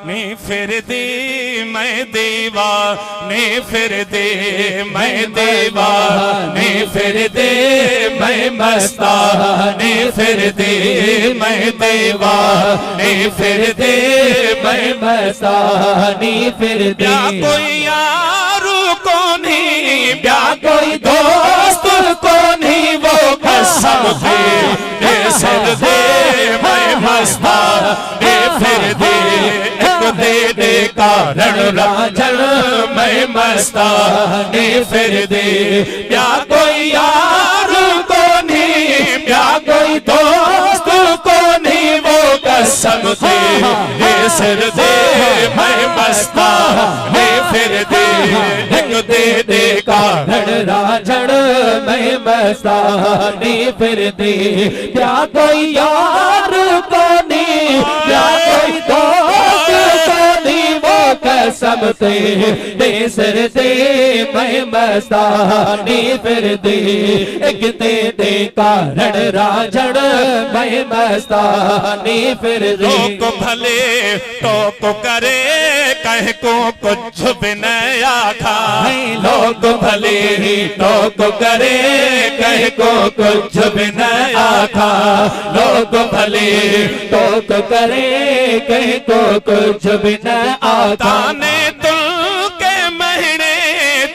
नी फिर दी मैं दीवाने फिर दे मैं दीवाने फिर दे मैं मस्ताने फिर दे मैं दीवाने फिर दे मैं मस्ताने फिर दे। ब्या कोई यारू को नहीं ब्या कोई दोस्त को नहीं वो कसम दे सिर दे मैं मस्ताने फिर दे दे कारण राजन मैं मस्ताने फिर दे। क्या कोई यार को नहीं क्या कोई दोस्त को नहीं वो कसम दे सिर दे मैं मस्ताने फिर दे दे कारण राजन मैं मस्ताने फिर दे। क्या कोई यार को नहीं क्या कोई दोस्त कसम दे सिर दे मैं मस्ताने फिर दे। एक दे कारण राजन मैं मस्ताने फिर दे। लोग भले तो करे कह को कुछ भी नहीं आखा लोग भले तो करे कह को कुछ भी नहीं आखा लोग भले तो करे कह को कुछ भी नहीं आखा। ताने तुल के महीने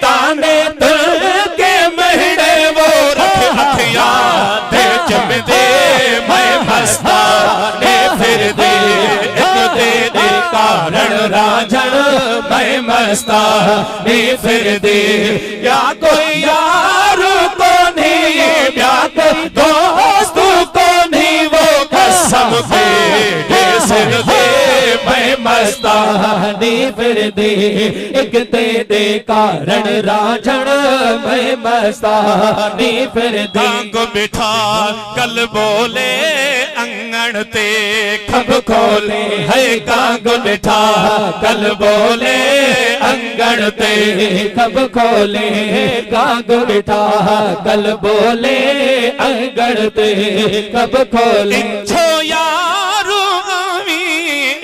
ताने तुल के महीने वो रख हथिया दे जब दे मैं मस्ताने फिर दे दे कारण राजन मैं मस्ताने फिर दे। क्या कोई यार को नहीं क्या कोई दोस्त को नहीं वो कसम दे सिर दे मैं मस्ताने फिर दे। एक दे कारण राजन मैं मस्ताने फिर दे। कांग बिठा कल बोले अंगन ते खब खोले है कांग बिठा कल बोले अंगन ते खब खोले कांग बिठा कल बोले अंगन ते खब खोले। इच्छो यारो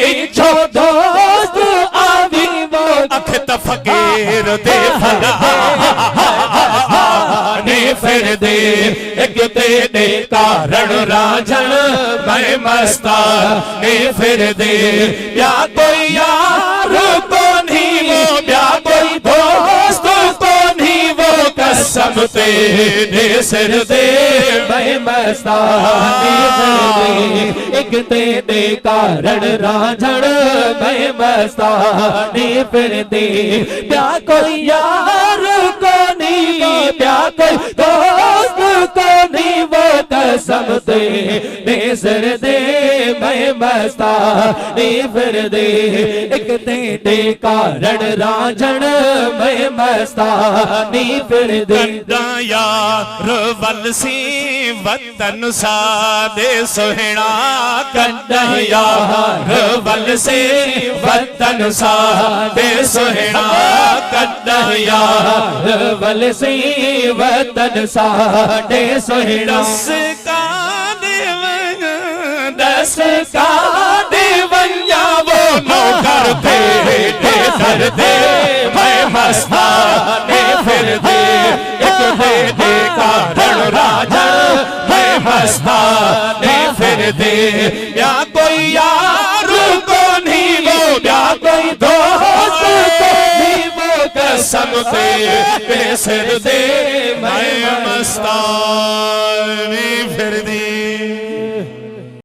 इच्छो दोस्त आवी वो अखत फकीर दे फलाने फिर दे। एक दे कारण राजन मैं मस्ताने फिर दे। या कोई यार को नहीं या कोई दोस्त को नहीं वो कसम दे सिर दे मैं मस्ताने फिर दे। एक दे कारण राजन मैं मस्ताने फिर दे। क्या कोई यार को नहीं क्या कोई दोस्त को नहीं वो कसम दे सिर दे मैं मस्ताने फिर दे। एक दे कारण राजन मैं मस्ताने फिर दे। यार वल सी वतन सादे सोहना कंडा यार वल से वतन सादे सोहना कंडा यार वल से वतन सादे सोहना। दस का देवन्या वो नौकर दे दे मैं मस्ताने फिर दे। एक दे कारण राजन मैं मस्ताने फिर दे। या कोई यार को नहीं वो या कोई दोस्त को नहीं वो कसम दे सिर दे मैं मस्ताने